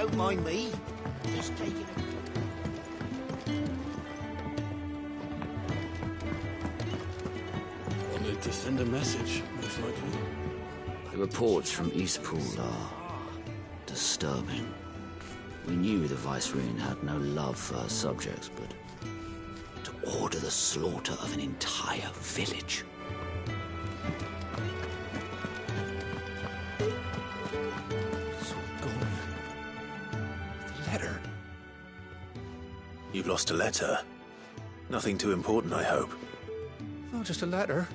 don't mind me. Just taking it. Wanted to send a message, most likely. The reports from Eastpool are disturbing. We knew the Vicereine had no love for her subjects, but to order the slaughter of an entire village. It's all gone. The letter. You've lost a letter. Nothing too important, I hope. Not just a letter.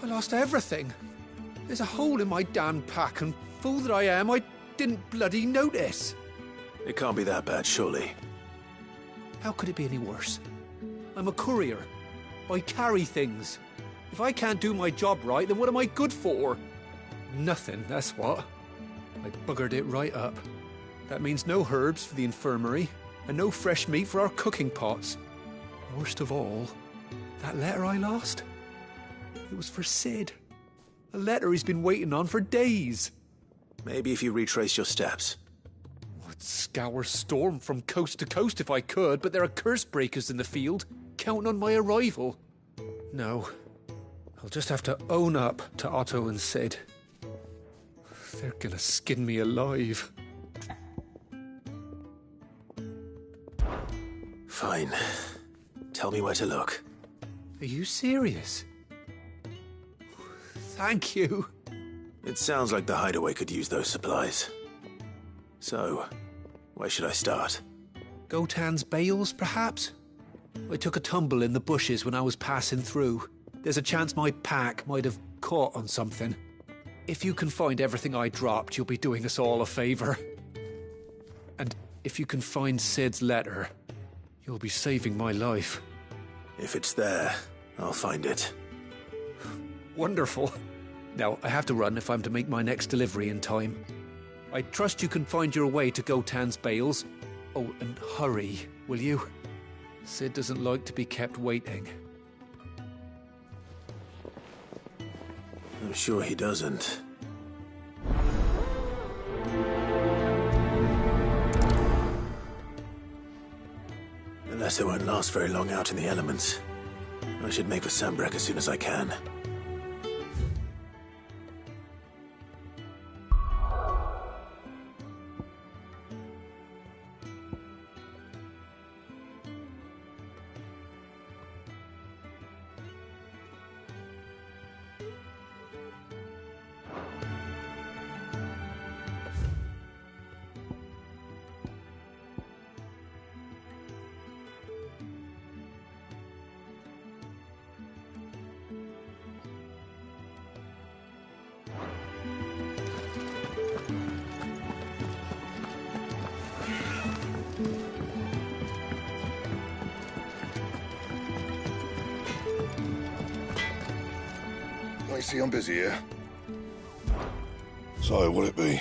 I lost everything. There's a hole in my damn pack, and fool that I am, I didn't bloody notice. It can't be that bad, surely. How could it be any worse? I'm a courier. I carry things. If I can't do my job right, then what am I good for? Nothing, that's what. I buggered it right up. That means no herbs for the infirmary, and no fresh meat for our cooking pots. Worst of all, that letter I lost? It was for Sid. A letter he's been waiting on for days. Maybe if you retrace your steps. I'd scour Storm from coast to coast if I could, but there are curse breakers in the field, counting on my arrival. No. I'll just have to own up to Otto and Sid. They're gonna skin me alive. Fine. Tell me where to look. Are you serious? Thank you. It sounds like the hideaway could use those supplies. So, where should I start? Gotan's bales, perhaps? I took a tumble in the bushes when I was passing through. There's a chance my pack might have caught on something. If you can find everything I dropped, you'll be doing us all a favor. And if you can find Sid's letter, you'll be saving my life. If it's there, I'll find it. Wonderful. Now, I have to run if I'm to make my next delivery in time. I trust you can find your way to Gotan's bales. Oh, and hurry, will you? Sid doesn't like to be kept waiting. I'm sure he doesn't. The letter won't last very long out in the elements. I should make for Sambrek as soon as I can. I see I'm busy here. So, what'll it be?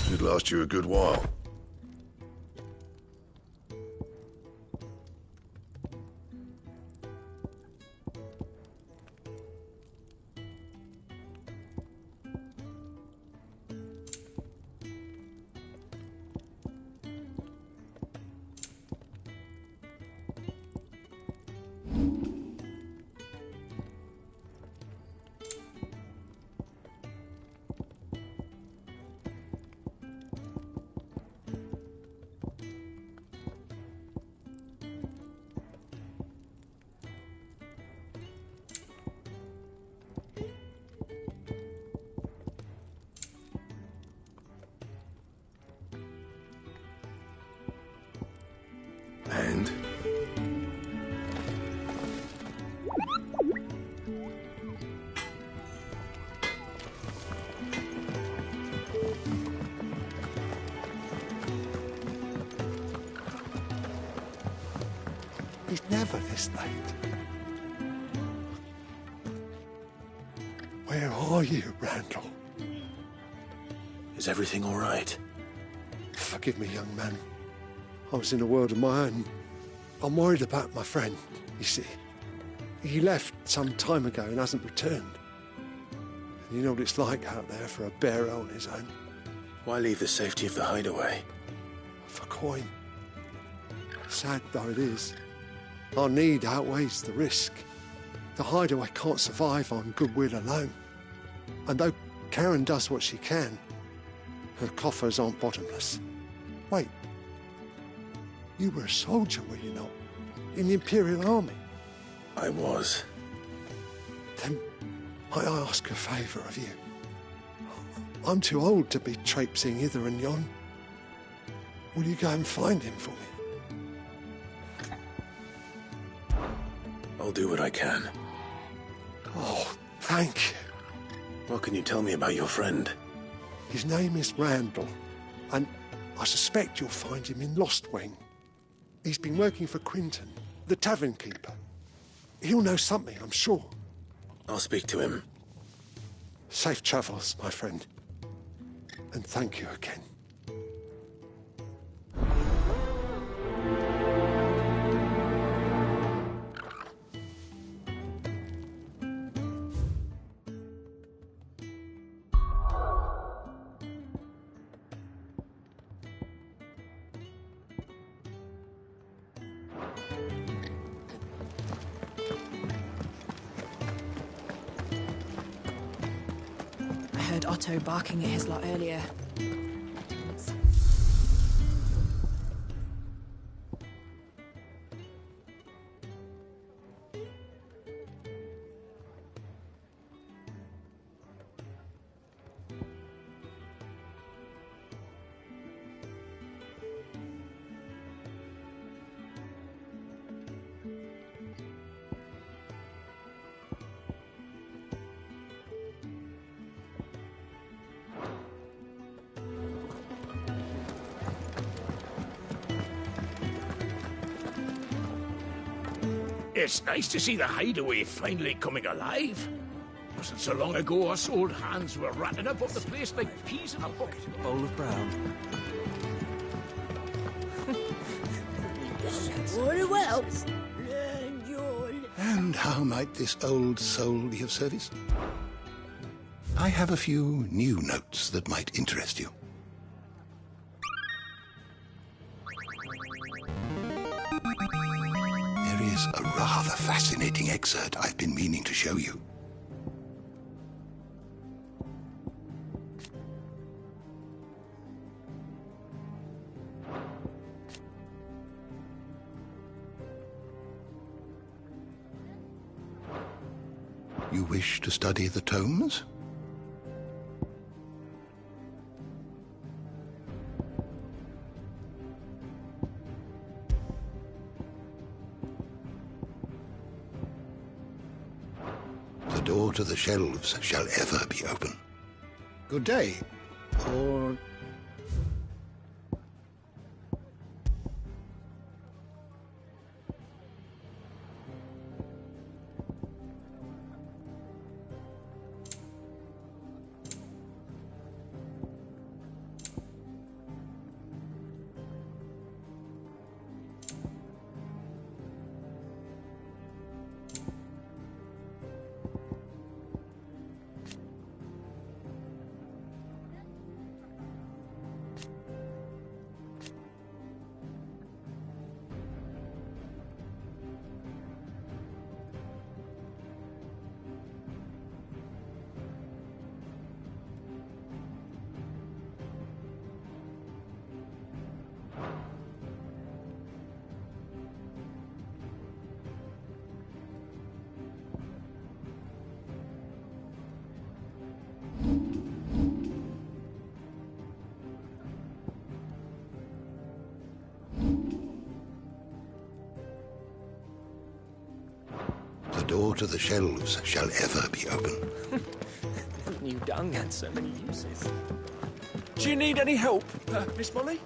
Should last you a good while. And? It's never this late. Where are you, Randall? Is everything all right? Forgive me, young man. I was in a world of my own. I'm worried about my friend, you see. He left some time ago and hasn't returned. And you know what it's like out there for a bearer on his own. Why leave the safety of the hideaway? For coin. Sad though it is, our need outweighs the risk. The hideaway can't survive on goodwill alone. And though Karen does what she can, her coffers aren't bottomless. Wait, you were a soldier, were you not? In the Imperial Army? I was. Then might I ask a favour of you? I'm too old to be traipsing hither and yon. Will you go and find him for me? I'll do what I can. Oh, thank you. What can you tell me about your friend? His name is Randall, and I suspect you'll find him in Lost Wing. He's been working for Quinton, the tavern keeper. He'll know something, I'm sure. I'll speak to him. Safe travels, my friend. And thank you again. I heard Otto barking at his lot earlier. It's nice to see the hideaway finally coming alive. Wasn't so long ago us old hands were ratting about the place like peas in a bucket. Bowl of brown. Very well. Learn your... And how might this old soul be of service? I have a few new notes that might interest you. There is a rather fascinating excerpt I've been meaning to show you. You wish to study the tomes? The door to the shelves shall ever be open. Good day. Or... The door to the shelves shall ever be open. New dung had so many uses. Do you need any help, Miss Molly?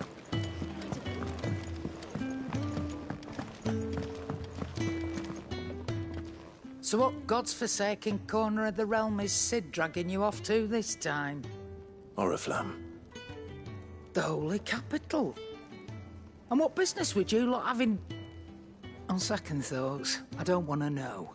So what God's forsaken corner of the realm is Sid dragging you off to this time? Oriflamme. The Holy Capital. And what business would you lot having? On second thoughts, I don't want to know.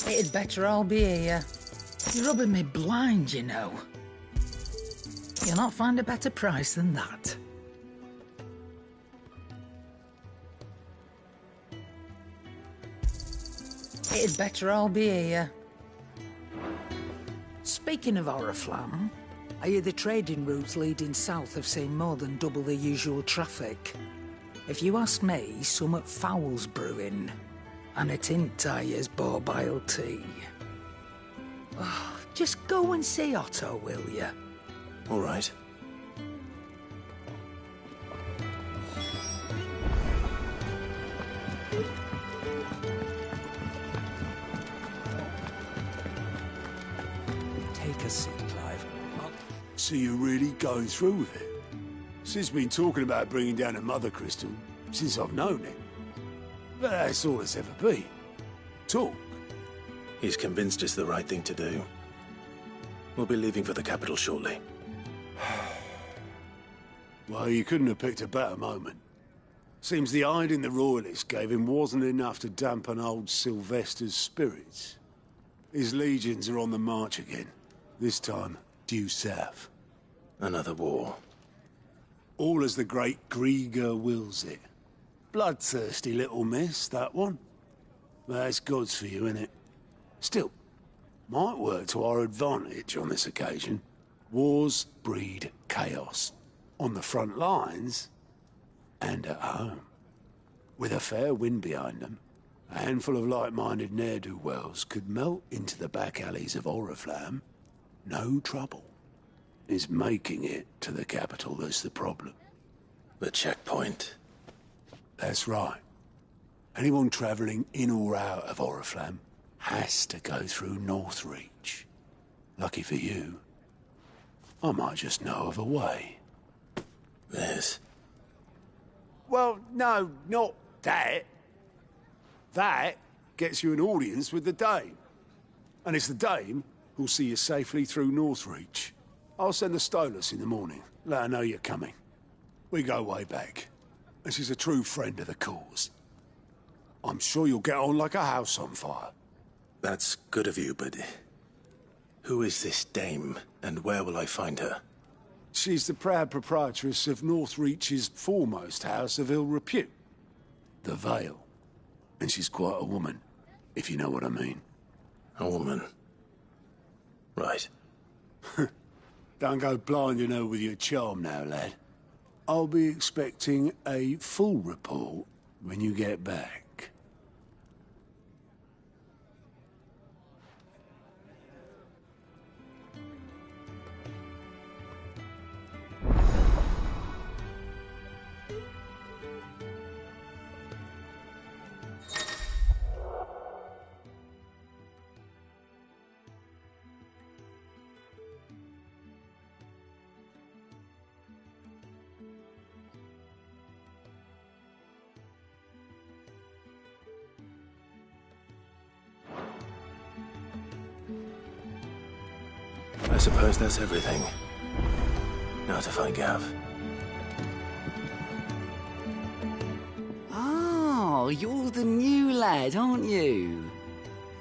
It'd better all be here. You're rubbing me blind, you know. You'll not find a better price than that. It'd better all be here. Speaking of Oriflamme, I hear the trading routes leading south have seen more than double the usual traffic. If you ask me, summat foul's brewing. And it ain't Tyre's borbile tea. Oh, just go and see Otto, will you? All right. Take a seat, Clive. So you're really going through with it? Sis been talking about bringing down a mother crystal since I've known it. But that's all it's ever been. Talk. He's convinced it's the right thing to do. We'll be leaving for the capital shortly. Well, you couldn't have picked a better moment. Seems the hiding the Royalists gave him wasn't enough to dampen old Sylvester's spirits. His legions are on the march again. This time, due south. Another war. All as the great Grieger wills it. Bloodthirsty little miss, that one. That's God's for you, innit? Still, might work to our advantage on this occasion. Wars breed chaos. On the front lines, and at home. With a fair wind behind them, a handful of like-minded ne'er-do-wells could melt into the back alleys of Oriflamme. No trouble. It's making it to the capital that's the problem. The checkpoint. That's right. Anyone travelling in or out of Oriflamme has to go through Northreach. Lucky for you, I might just know of a way. This? Well, no, not that. That gets you an audience with the Dame. And it's the Dame who'll see you safely through Northreach. I'll send the Stolas in the morning. Let her know you're coming. We go way back. And she's a true friend of the cause. I'm sure you'll get on like a house on fire. That's good of you, but... who is this dame, and where will I find her? She's the proud proprietress of Northreach's foremost house of ill repute. The Vale. And she's quite a woman, if you know what I mean. A woman? Right. Don't go blinding her with your charm now, lad. I'll be expecting a full report when you get back. I suppose that's everything. Now to find Gav. Oh, you're the new lad, aren't you?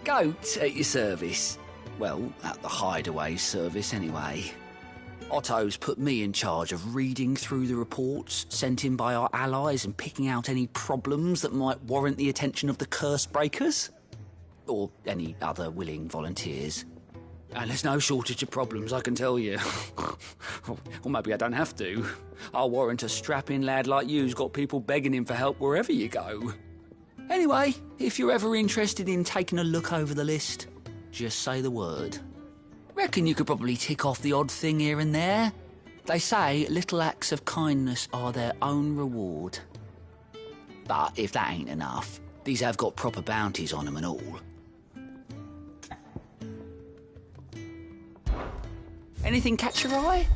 Goat at your service. Well, at the Hideaway service, anyway. Otto's put me in charge of reading through the reports sent in by our allies and picking out any problems that might warrant the attention of the curse breakers. Or any other willing volunteers. And there's no shortage of problems, I can tell you. Or maybe I don't have to. I'll warrant a strapping lad like you's got people begging him for help wherever you go. Anyway, if you're ever interested in taking a look over the list, just say the word. Reckon you could probably tick off the odd thing here and there. They say little acts of kindness are their own reward. But if that ain't enough, these have got proper bounties on them and all. Anything catch your eye?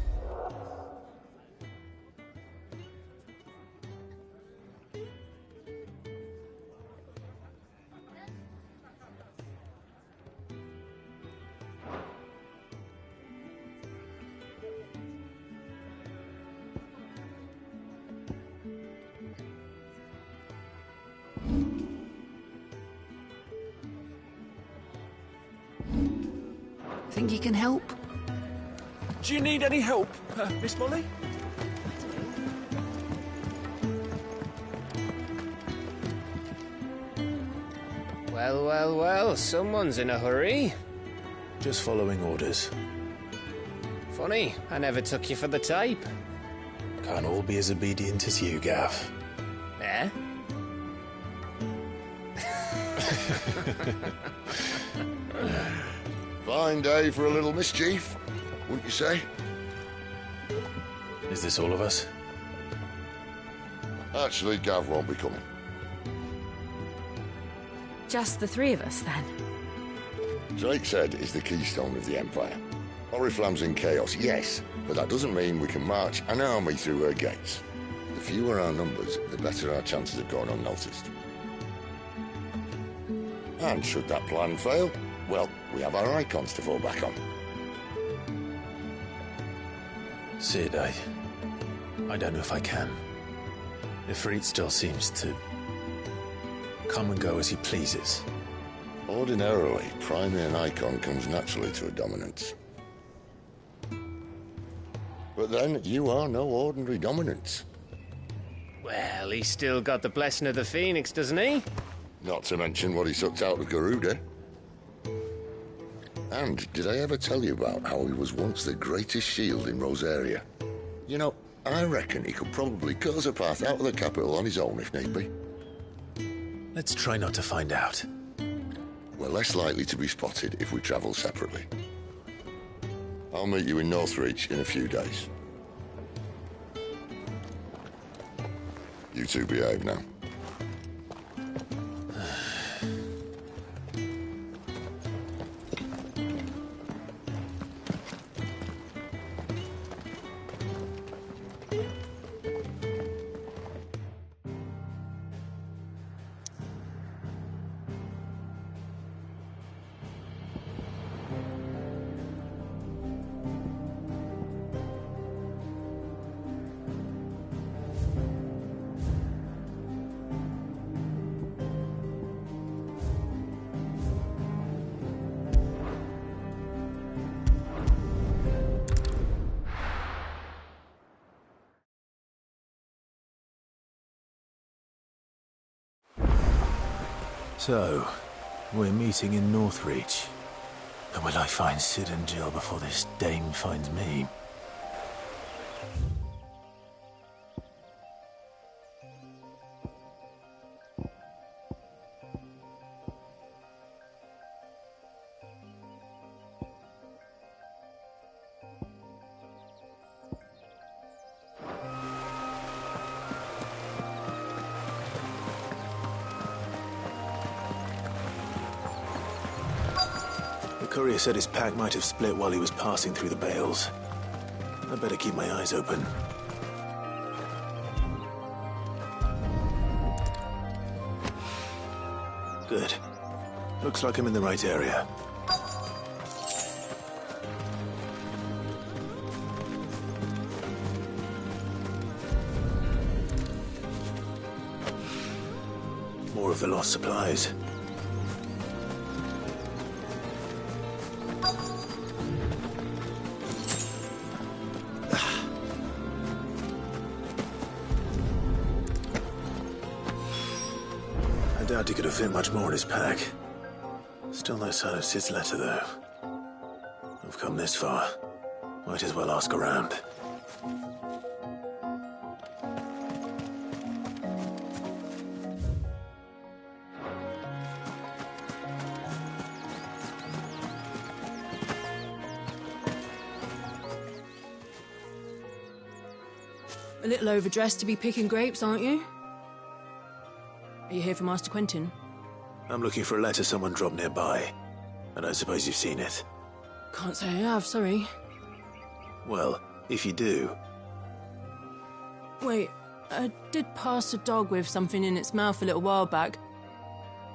Think you can help? Do you need any help, Miss Molly? Well, well, well, someone's in a hurry. Just following orders. Funny, I never took you for the type. Can't all be as obedient as you, Gav. Eh? Fine day for a little mischief, wouldn't you say? Is this all of us? Actually, Gav won't be coming. Just the three of us, then? Drake said is the keystone of the Empire. Oriflamme's in chaos, yes, but that doesn't mean we can march an army through her gates. The fewer our numbers, the better our chances of going unnoticed. And should that plan fail, well, we have our icons to fall back on. Sid, I don't know if I can. Ifrit still seems to come and go as he pleases. Ordinarily, priming an icon comes naturally to a dominance. But then, you are no ordinary dominance. Well, he's still got the blessing of the Phoenix, doesn't he? Not to mention what he sucked out of Garuda. And did I ever tell you about how he was once the greatest shield in Rosaria? You know, I reckon he could probably cut us a path out of the capital on his own if need be. Let's try not to find out. We're less likely to be spotted if we travel separately. I'll meet you in Northreach in a few days. You two behave now. So, we're meeting in Northreach. And will I find Sid and Jill before this dame finds me? The courier said his pack might have split while he was passing through the bales. I better keep my eyes open. Good. Looks like I'm in the right area. More of the lost supplies. I doubt he could have fit much more in his pack. Still no sign of Sid's letter, though. I've come this far. Might as well ask around. A little overdressed to be picking grapes, aren't you? Are you here for Master Quentin? I'm looking for a letter someone dropped nearby. I don't suppose you've seen it. Can't say I have, sorry. Well, if you do... Wait, I did pass a dog with something in its mouth a little while back.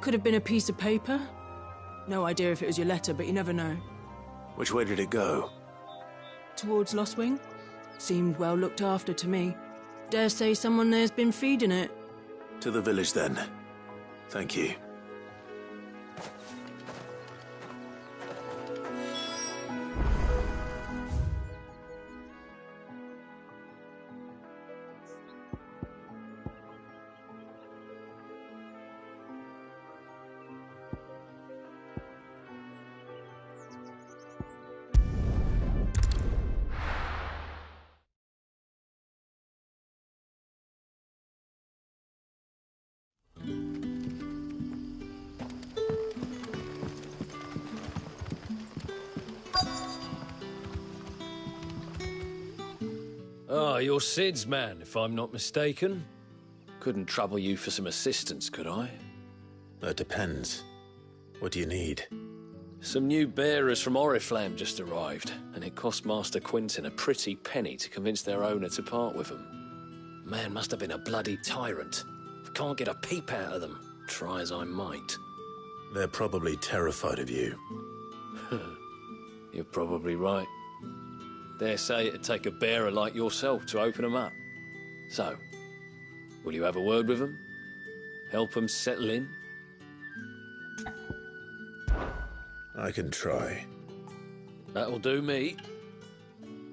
Could have been a piece of paper. No idea if it was your letter, but you never know. Which way did it go? Towards Lost Wing. Seemed well looked after to me. Dare say someone there's been feeding it. To the village, then. Thank you. Ah, you're Sid's man, if I'm not mistaken. Couldn't trouble you for some assistance, could I? That depends. What do you need? Some new bearers from Oriflamme just arrived, and it cost Master Quinton a pretty penny to convince their owner to part with them. Man must have been a bloody tyrant. Can't get a peep out of them, try as I might. They're probably terrified of you. You're probably right. Dare say it'd take a bearer like yourself to open them up. So, will you have a word with them? Help them settle in? I can try. That'll do me.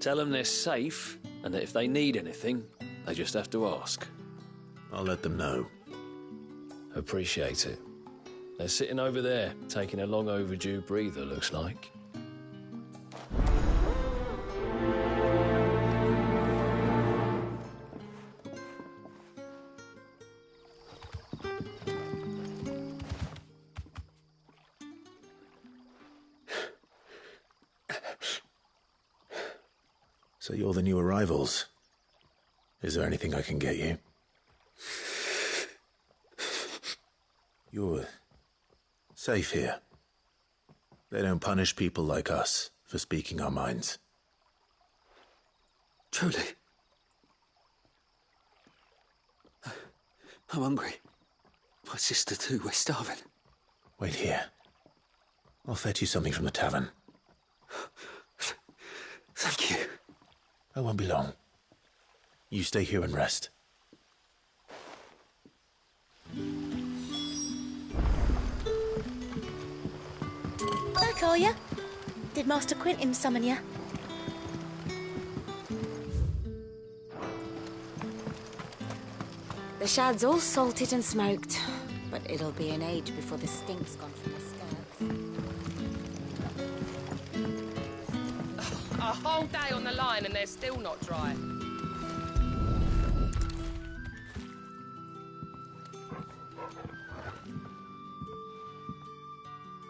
Tell them they're safe, and that if they need anything, they just have to ask. I'll let them know. Appreciate it. They're sitting over there, taking a long overdue breather, looks like. So you're the new arrivals. Is there anything I can get you? You're safe here. They don't punish people like us for speaking our minds. Truly. I'm hungry. My sister too, we're starving. Wait here. I'll fetch you something from the tavern. Thank you. I won't be long. You stay here and rest. Back, are ya? Did Master Quinton summon ya? The shad's all salted and smoked, but it'll be an age before the stink's gone from the skirts. A whole day on the line and they're still not dry.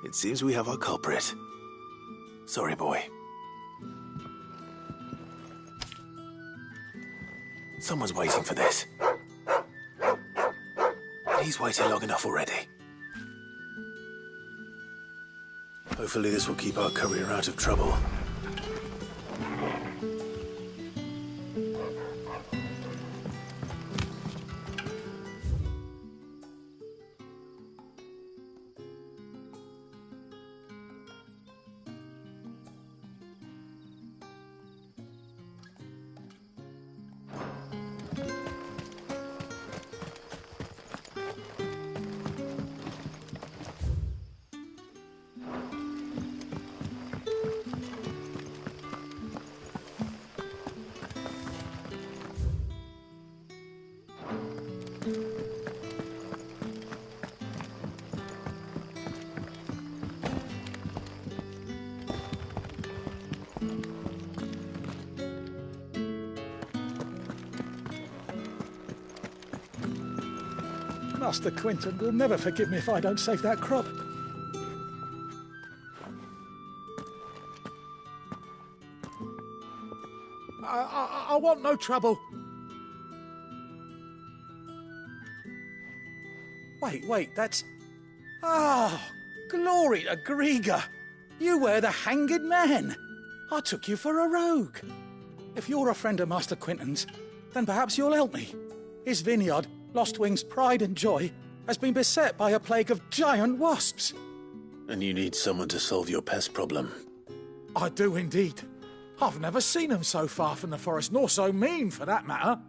It seems we have our culprit. Sorry, boy. Someone's waiting for this. He's waited long enough already. Hopefully this will keep our courier out of trouble. Master Quinton will never forgive me if I don't save that crop. I want no trouble. Wait, that's... Oh, glory to Grieger. You were the hanged man. I took you for a rogue. If you're a friend of Master Quinton's, then perhaps you'll help me. His vineyard, Lostwing's pride and joy, has been beset by a plague of giant wasps. And you need someone to solve your pest problem. I do indeed. I've never seen them so far from the forest, nor so mean, for that matter.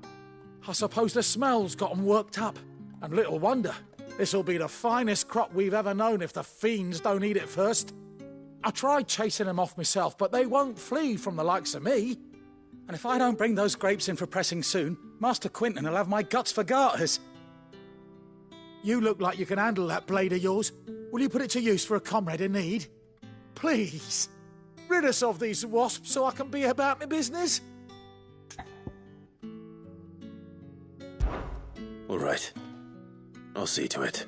I suppose the smell's got 'em worked up. And little wonder. This'll be the finest crop we've ever known if the fiends don't eat it first. I tried chasing them off myself, but they won't flee from the likes of me. And if I don't bring those grapes in for pressing soon, Master Quinton will have my guts for garters. You look like you can handle that blade of yours. Will you put it to use for a comrade in need? Please, rid us of these wasps so I can be about my business. All right. I'll see to it.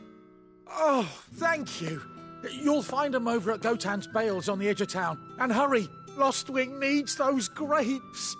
Oh, thank you. You'll find them over at Gotan's Bales on the edge of town. And hurry, Lostwing needs those grapes.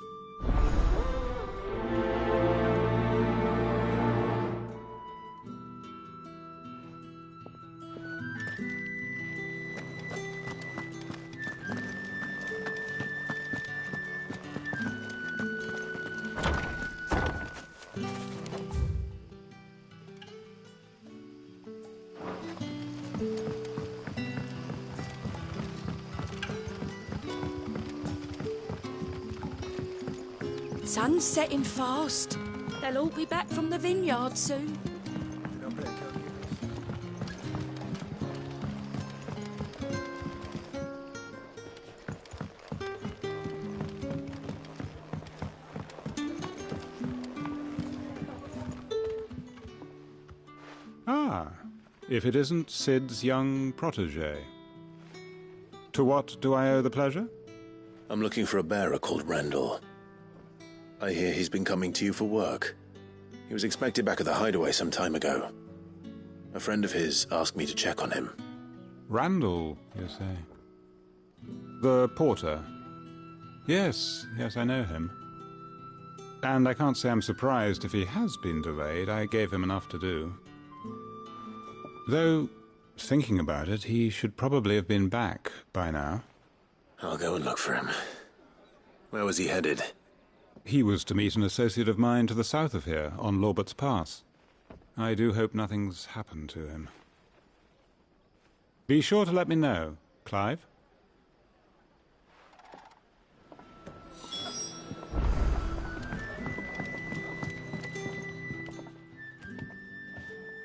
Sun's setting fast. They'll all be back from the vineyard soon. Ah, if it isn't Sid's young protégé. To what do I owe the pleasure? I'm looking for a bearer called Randall. I hear he's been coming to you for work. He was expected back at the hideaway some time ago. A friend of his asked me to check on him. Randall, you say? The porter? Yes, I know him. And I can't say I'm surprised if he has been delayed. I gave him enough to do. Though, thinking about it, he should probably have been back by now. I'll go and look for him. Where was he headed? He was to meet an associate of mine to the south of here, on Lorbert's Pass. I do hope nothing's happened to him. Be sure to let me know, Clive.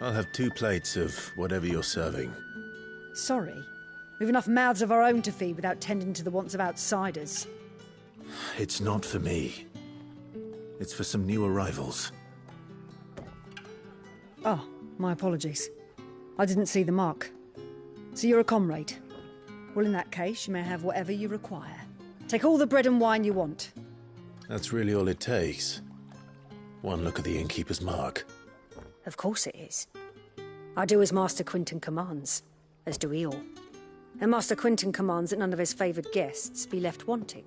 I'll have 2 plates of whatever you're serving. Sorry. We've enough mouths of our own to feed without tending to the wants of outsiders. It's not for me. It's for some new arrivals. Oh, my apologies. I didn't see the mark. So you're a comrade. Well, in that case, you may have whatever you require. Take all the bread and wine you want. That's really all it takes. One look at the innkeeper's mark. Of course it is. I do as Master Quinton commands, as do we all. And Master Quinton commands that none of his favoured guests be left wanting.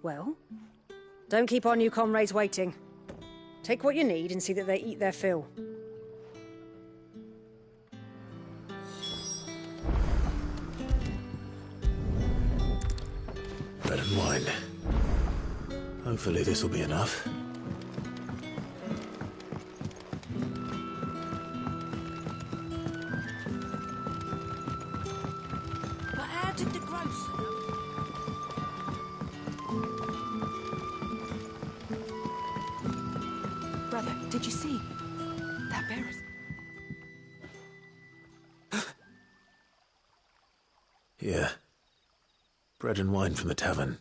Well, don't keep our new comrades waiting. Take what you need and see that they eat their fill. Bread and wine. Hopefully this will be enough. But how did the grocer know? Brother, did you see? That bear is... Yeah. Bread and wine from the tavern.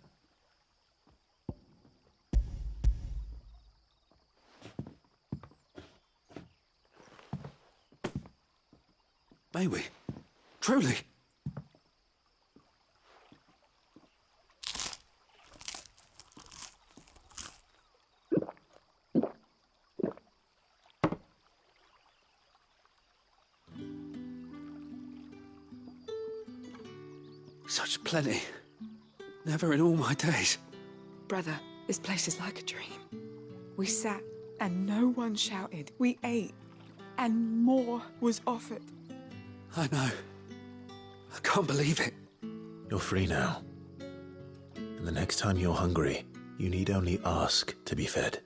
May we? Truly? Such plenty. Never in all my days. Brother, this place is like a dream. We sat and no one shouted. We ate and more was offered. I know. I can't believe it. You're free now. And the next time you're hungry, You need only ask to be fed.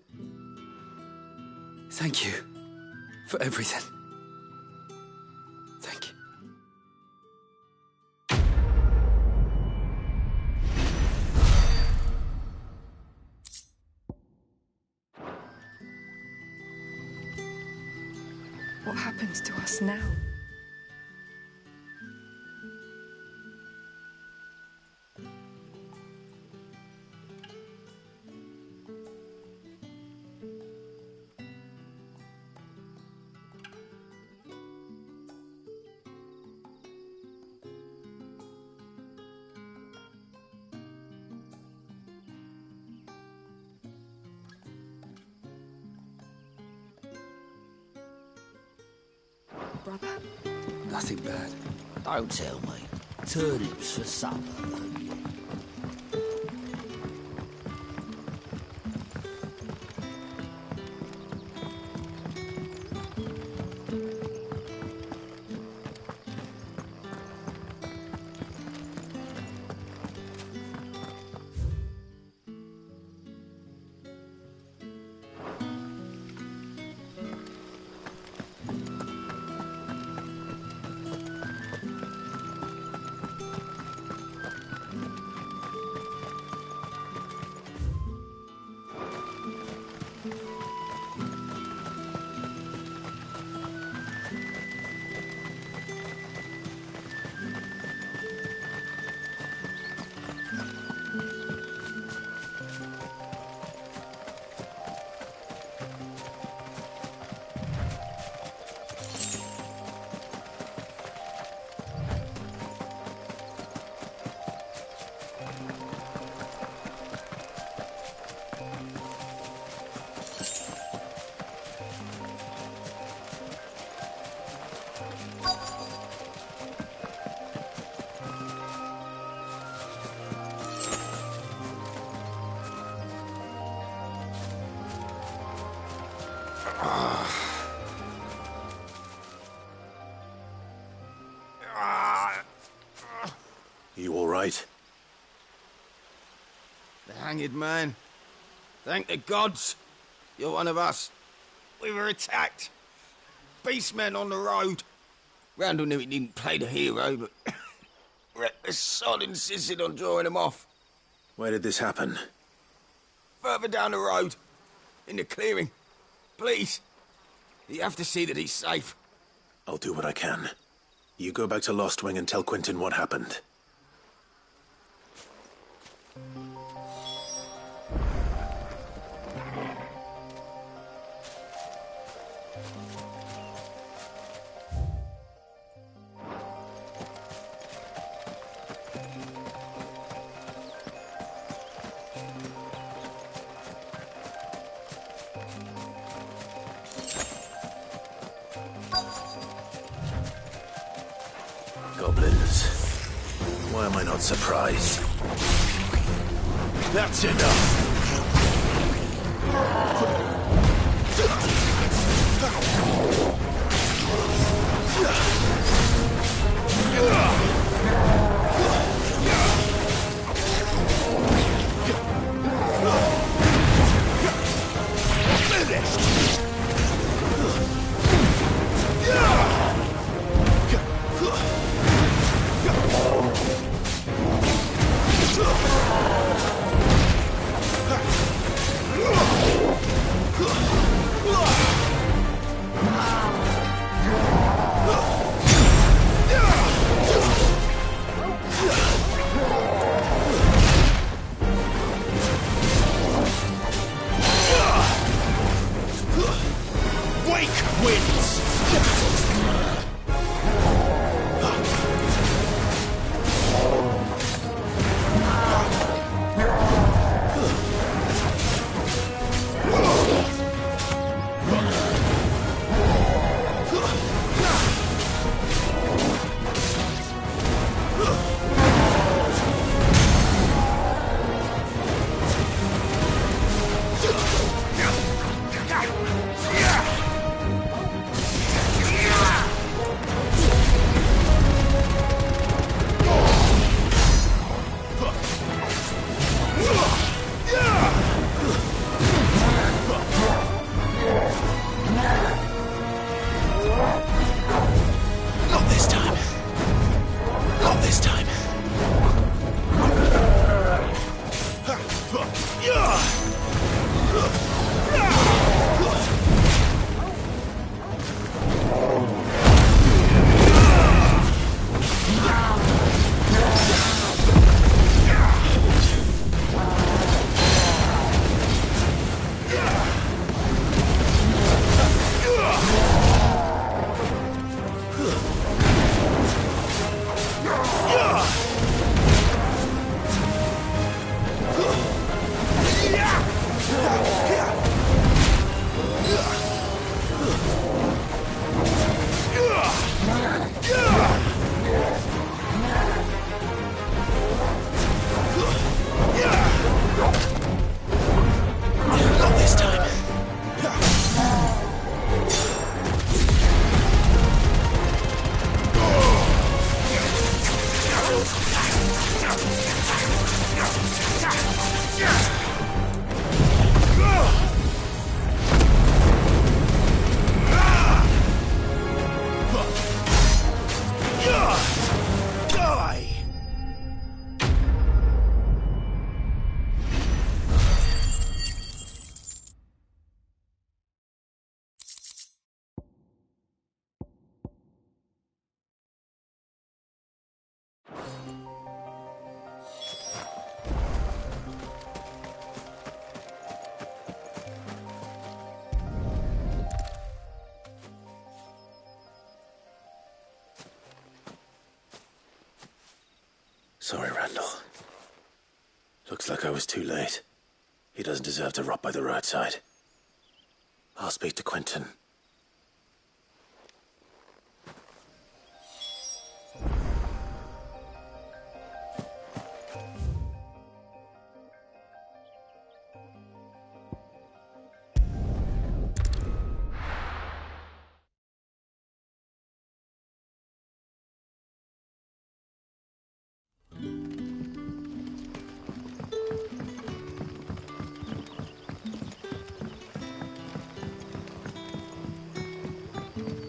Thank you for everything. Thank you. What happens to us now? Brother? Nothing bad. Don't tell me. Turnips for supper, don't you? You all right? The hanged man. Thank the gods. You're one of us. We were attacked. Beastmen on the road. Randall knew he didn't play the hero, but the sod insisted on drawing him off. Where did this happen? Further down the road. In the clearing. Please. You have to see that he's safe. I'll do what I can. You go back to Lost Wing and tell Quentin what happened. Goblins. Why am I not surprised? That's enough! Sorry, Randall. Looks like I was too late. He doesn't deserve to rot by the roadside. I'll speak to Quentin.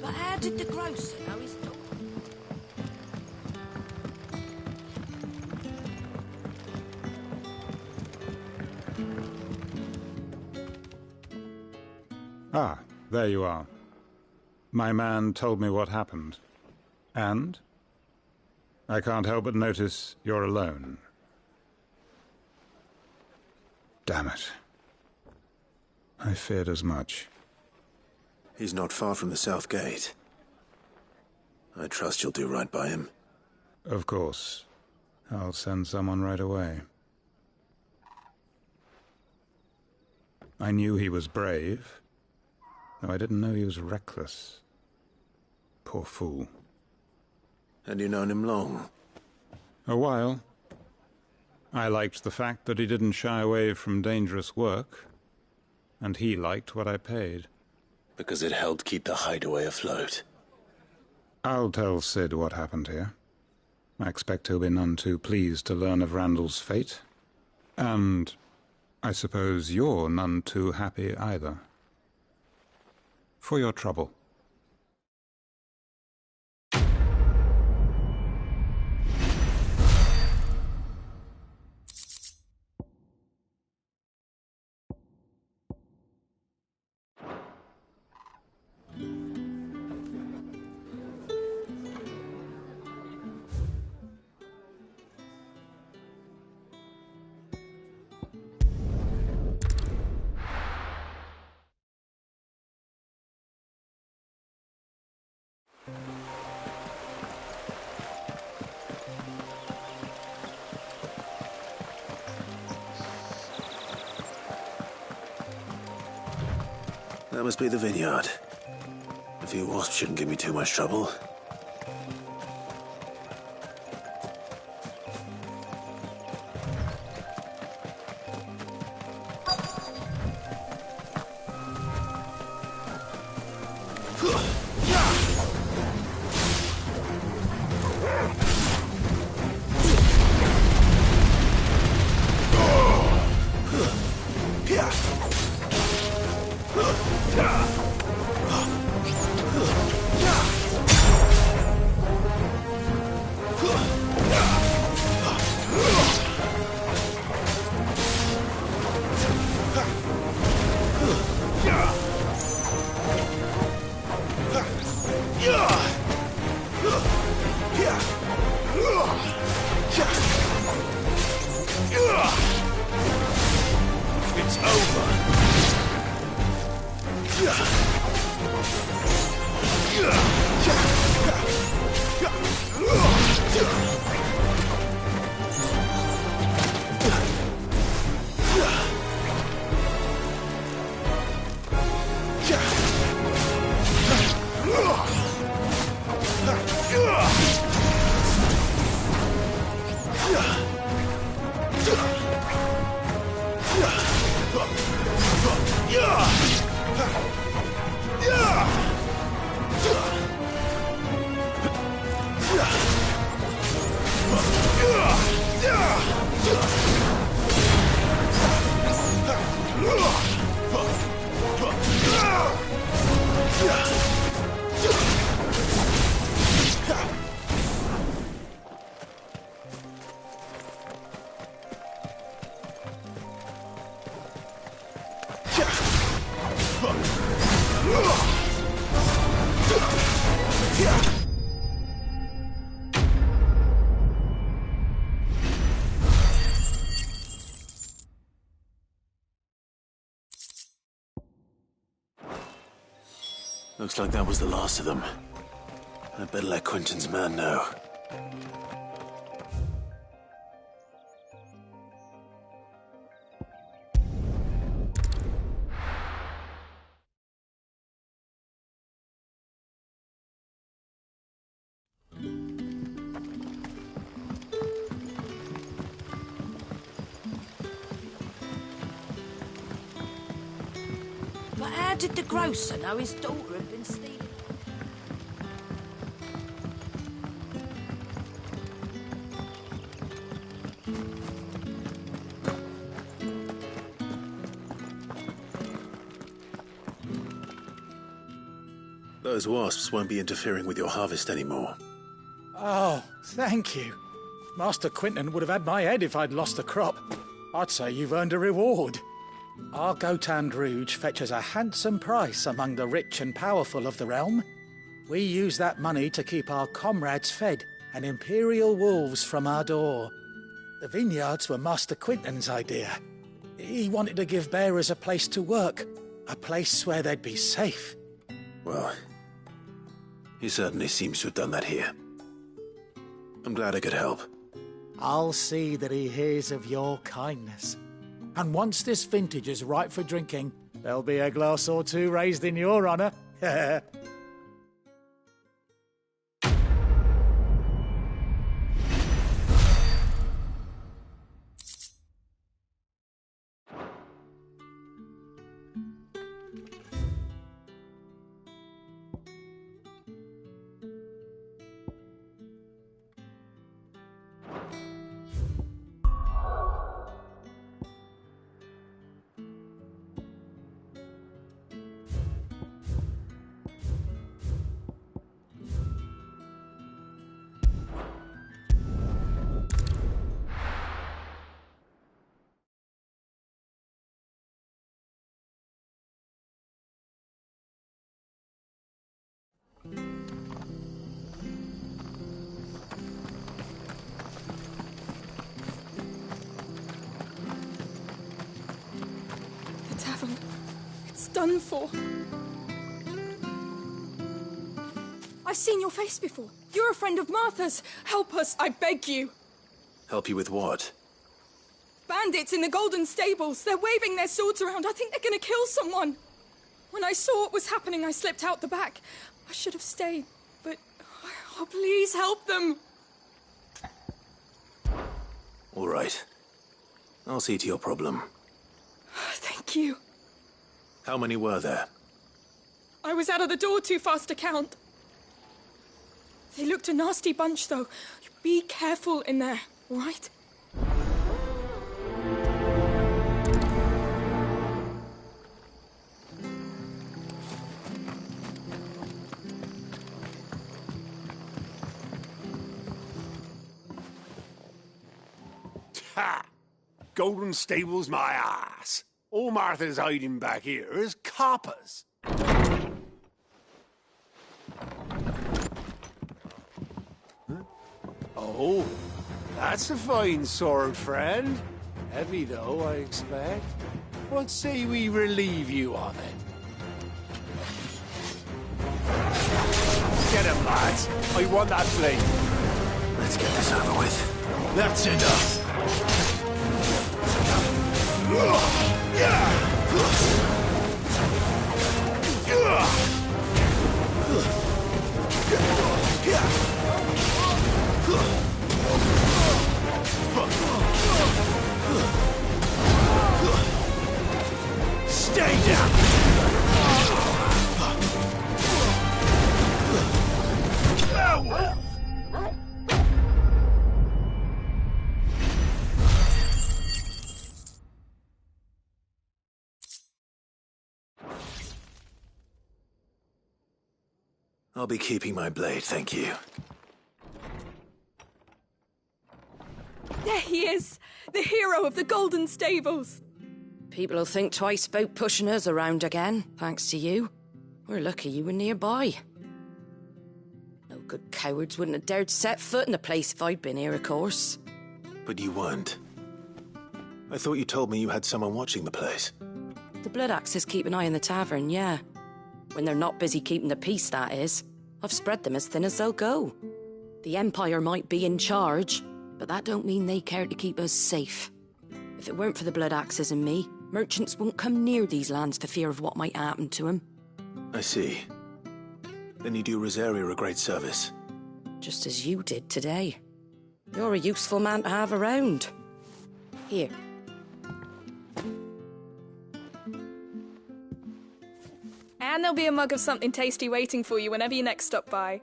But how did the grocer know his dog? Ah, there you are. My man told me what happened. And? I can't help but notice you're alone. Damn it. I feared as much. He's not far from the South Gate. I trust you'll do right by him. Of course. I'll send someone right away. I knew he was brave, though I didn't know he was reckless. Poor fool. And you known him long? A while. I liked the fact that he didn't shy away from dangerous work, and he liked what I paid. Because it helped keep the hideaway afloat. I'll tell Sid what happened here. I expect he'll be none too pleased to learn of Randall's fate. And I suppose you're none too happy either. For your trouble. That must be the vineyard. A few wasps shouldn't give me too much trouble. It's over. Looks like that was the last of them. I'd better let Quentin's man know. But how did the grocer know his daughter had been stealing? Those wasps won't be interfering with your harvest anymore. Oh, thank you. Master Quinton would have had my head if I'd lost the crop. I'd say you've earned a reward. Our Gotand Rouge fetches a handsome price among the rich and powerful of the realm. We use that money to keep our comrades fed and imperial wolves from our door. The vineyards were Master Quinton's idea. He wanted to give bearers a place to work, a place where they'd be safe. Well, he certainly seems to have done that here. I'm glad I could help. I'll see that he hears of your kindness. And once this vintage is ripe for drinking, there'll be a glass or two raised in your honour. Done for. I've seen your face before. You're a friend of Martha's. Help us, I beg you. Help you with what? Bandits in the Golden Stables. They're waving their swords around. I think they're going to kill someone. When I saw what was happening, I slipped out the back. I should have stayed, but... Oh, please help them. All right. I'll see to your problem. Thank you. How many were there? I was out of the door too fast to count. They looked a nasty bunch, though. Be careful in there, all right? Ha! Golden Stables, my ass. All Martha's hiding back here is coppers. Huh? Oh, that's a fine sword, friend. Heavy, though, I expect. What say we relieve you of it? Get him, lads. I want that blade. Let's get this over with. That's enough. Stay down! I'll be keeping my blade, thank you. There he is! The hero of the Golden Stables! People'll think twice about pushing us around again, thanks to you. We're lucky you were nearby. No good cowards wouldn't have dared set foot in the place if I'd been here, of course. But you weren't. I thought you told me you had someone watching the place. The Blood Axes keep an eye on the tavern, yeah. When they're not busy keeping the peace, that is. I've spread them as thin as they'll go. The Empire might be in charge, but that don't mean they care to keep us safe. If it weren't for the Blood Axes and me, merchants wouldn't come near these lands for fear of what might happen to them. I see. Then you do Rosaria a great service. Just as you did today. You're a useful man to have around. Here. And there'll be a mug of something tasty waiting for you whenever you next stop by.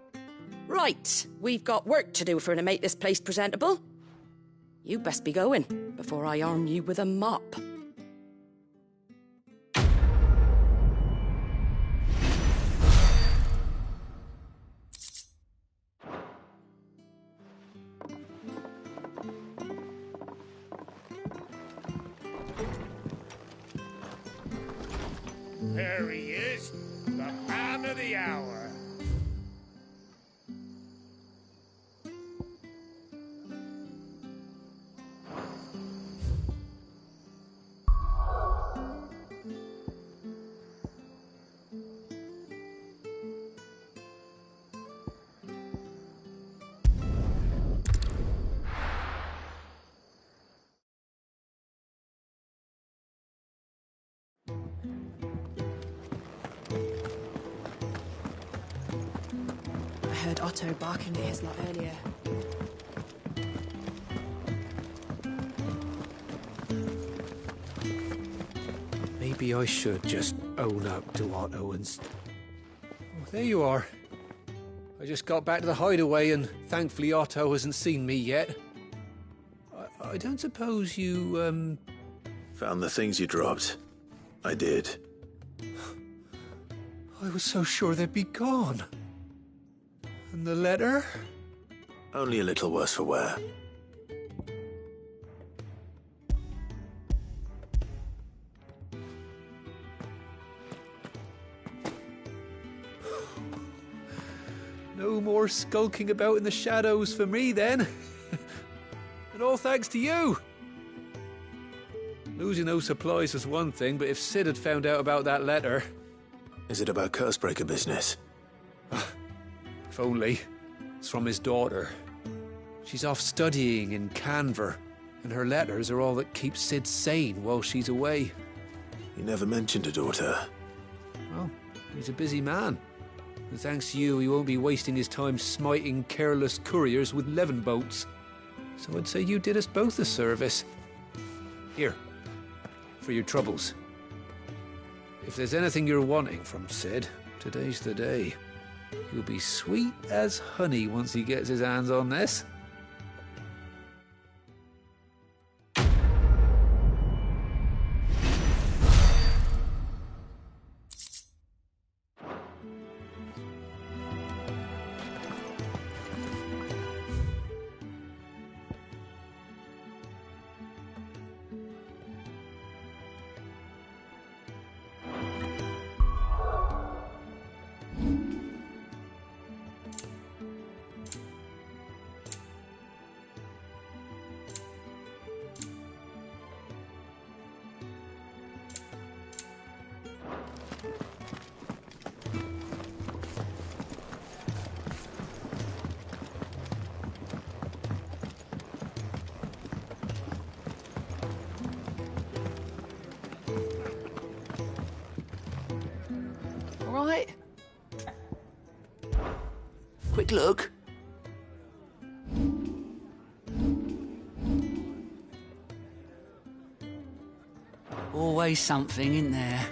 Right, we've got work to do to make this place presentable. You best be going before I arm you with a mop. There he is, the man of the hour. I heard Otto barking at his lot earlier. Maybe I should just own up to Otto and... Oh, there you are. I just got back to the hideaway and thankfully Otto hasn't seen me yet. I don't suppose you, Found the things you dropped. I did. I was so sure they'd be gone. And the letter? Only a little worse for wear. No more skulking about in the shadows for me, then. And all thanks to you. Losing those supplies was one thing, but if Sid had found out about that letter... Is it about Cursebreaker business? If only. It's from his daughter. She's off studying in Canver, and her letters are all that keep Sid sane while she's away. You never mentioned a daughter. Well, he's a busy man. And thanks to you, he won't be wasting his time smiting careless couriers with levin boats. So I'd say you did us both a service. Here, for your troubles. If there's anything you're wanting from Sid, today's the day. He'll be sweet as honey once he gets his hands on this. Right. Quick look. Always something in there.